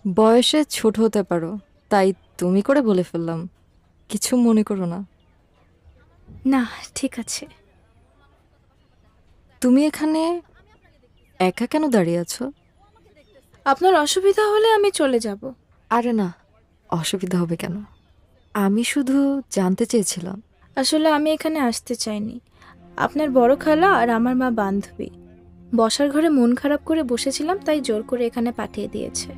বয়সে ছোট হতে পারো, তাই তুমি করে বলে ফেললাম। কিছু মনে করো না। না, ঠিক আছে। তুমি এখানে একা কেন দাঁড়িয়ে আছো? আপনার অসুবিধা হলে আমি চলে যাব। আরে না, অসুবিধা হবে কেন? আমি শুধু জানতে চেয়েছিলাম। আসলে আমি এখানে আসতে চাইনি। আপনার বড় খালা আর আমার মা বান্ধবী বসার ঘরে মন খারাপ করে বসেছিলাম, তাই জোর করে এখানে পাঠিয়ে দিয়েছে।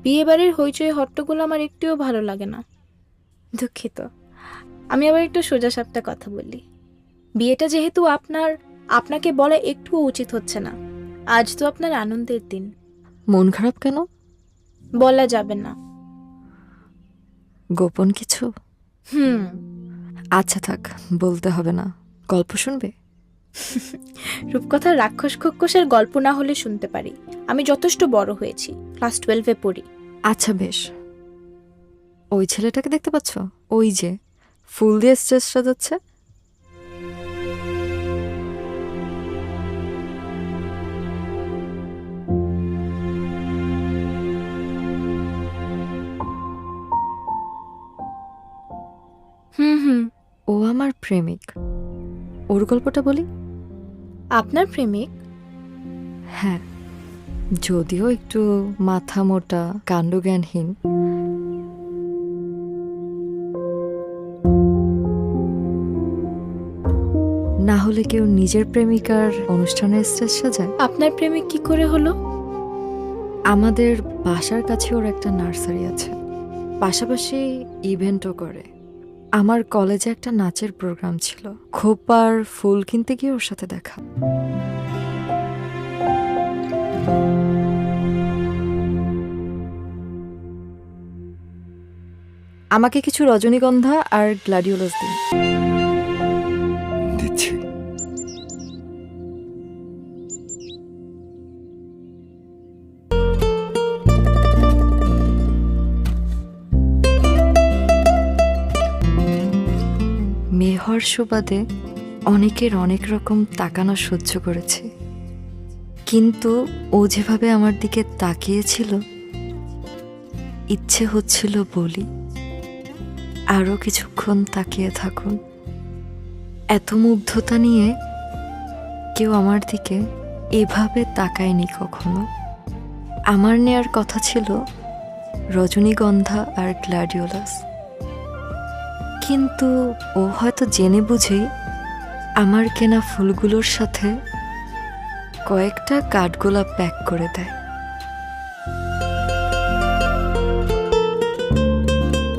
বিয়ে বাড়ির হইচই হট্টগোল আমার একটুও ভালো লাগে না। দুঃখিত। আমি আবার একটু সোজাসাপটা কথা বলি। বিয়েটা যেহেতু আপনাকে বলা একটুও উচিত হচ্ছে না। আজ তো আপনার আনন্দের দিন। মন খারাপ কেন? বলা যাবে না। গোপন কিছু? হুম। আচ্ছা থাক, বলতে হবে না। গল্প শুনবে? রূপকথার রাক্ষস খোক্কসের গল্প না হলে শুনতে পারি। আমি যথেষ্ট বড় হয়েছি, ক্লাস 12-এ পড়ি। আচ্ছা বেশ। ওই ছেলেটাকে দেখতে পাচ্ছ? ওই যে ফুল দিয়ে স্টেজ সাজাচ্ছে। হুম হুম। ও আমার প্রেমিক। ওর গল্পটা বলি। আপনার প্রেমিক? হ্যাঁ, যদিও একটু মাথা মোটা, কাণ্ডজ্ঞানহীন। না হলে কেউ নিজের প্রেমিকার অনুষ্ঠানের স্টেজ সাজায়? আপনার প্রেমিক কি করে হলো? আমাদের বাসার কাছে ওর একটা নার্সারি আছে, পাশাপাশি ইভেন্টও করে। আমার কলেজে একটা নাচের প্রোগ্রাম ছিল, খোপার ফুল কিনতে গিয়ে ওর সাথে দেখা। আমাকে কিছু রজনীগন্ধা আর গ্ল্যাডিওলাস দিন। দিচ্ছি। মেয়ে হওয়ার সুবাদে অনেকের অনেক রকম তাকানো সহ্য করেছি, কিন্তু ও যেভাবে আমার দিকে তাকিয়েছিল, ইচ্ছে হচ্ছিল বলি, আরো কিছুক্ষণ তাকিয়ে থাকুন। এত মুগ্ধতা নিয়ে কেউ আমার দিকে এভাবে তাকায়নি কখনো। আমার নেয়ার কথা ছিল রজনীগন্ধা আর গ্ল্যাডিওলাস, কিন্তু ও হয়তো জেনে বুঝেই আমার কেনা ফুলগুলোর সাথে কয়েকটা কাঠগোলাপ প্যাক করে দেয়।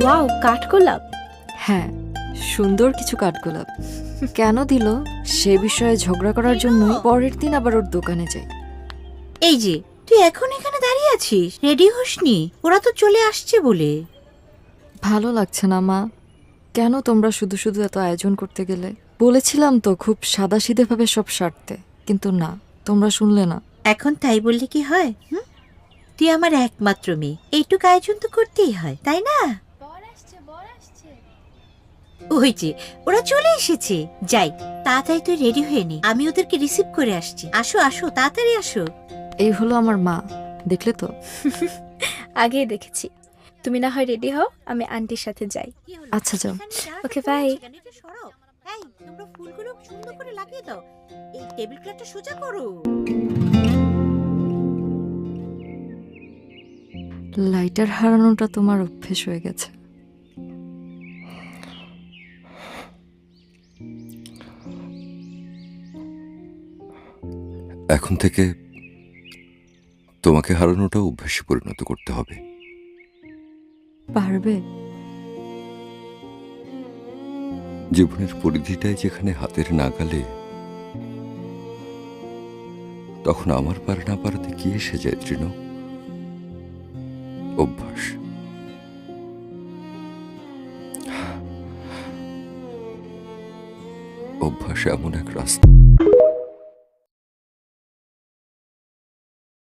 ওয়াও, কাঠগোলাপ! হ্যাঁ, সুন্দর কিছু কাঠগোলাপ। কেন দিল সে বিষয়ে ঝগড়া করার জন্য পরের দিন আবার ওর দোকানে যাই। এই যে, তুই এখন এখানে দাঁড়িয়ে আছিস, রেডি হসনি? ওরা তো চলে আসছে বলে। ভালো লাগছে না মা, কেন তোমরা শুধু শুধু এত আয়োজন করতে গেলে? বলেছিলাম তো খুব সাদাসিধেভাবে সব সারতে, কিন্তু না, তোমরা শুনলে না। এখন তাই বললে কি হয়? হুম, তুই আমার একমাত্র মেয়ে, এইটুকু আয়োজন তো করতেই হয়, তাই না? ওই যে, ওরা চলে এসেছে। যাই, তাড়াতাড়ি তুই রেডি হয়ে নে, আমি ওদেরকে রিসিভ করে আসছি। আসো আসো, তাড়াতাড়ি আসো। এই হলো আমার মা, দেখলে তো। আগেই দেখেছি। তুমি না হয় রেডি হও, আমি আন্টির সাথে যাই। কি হলো? আচ্ছা যাও। এখানে দাঁড়াতে ওকে, বলছি বাই। কেন? এটা সরাও। এই, তোমরা ফুলগুলো সুন্দর করে লাগিয়ে দাও। এই টেবিল ক্লথটা সোজা করো। লাইটার হারানোটা তোমার অভ্যেস হয়ে গেছে। এখন থেকে তোমাকে হারানোটা অভ্যাসে পরিণত করতে হবে। পারবে? জীবনের পরিধিটাই যেখানে হাতের নাগালে, তখন আমার পার না পারাতে কি এসে যায় তৃণ? অভ্যাস। অভ্যাস এমন এক রাস্তা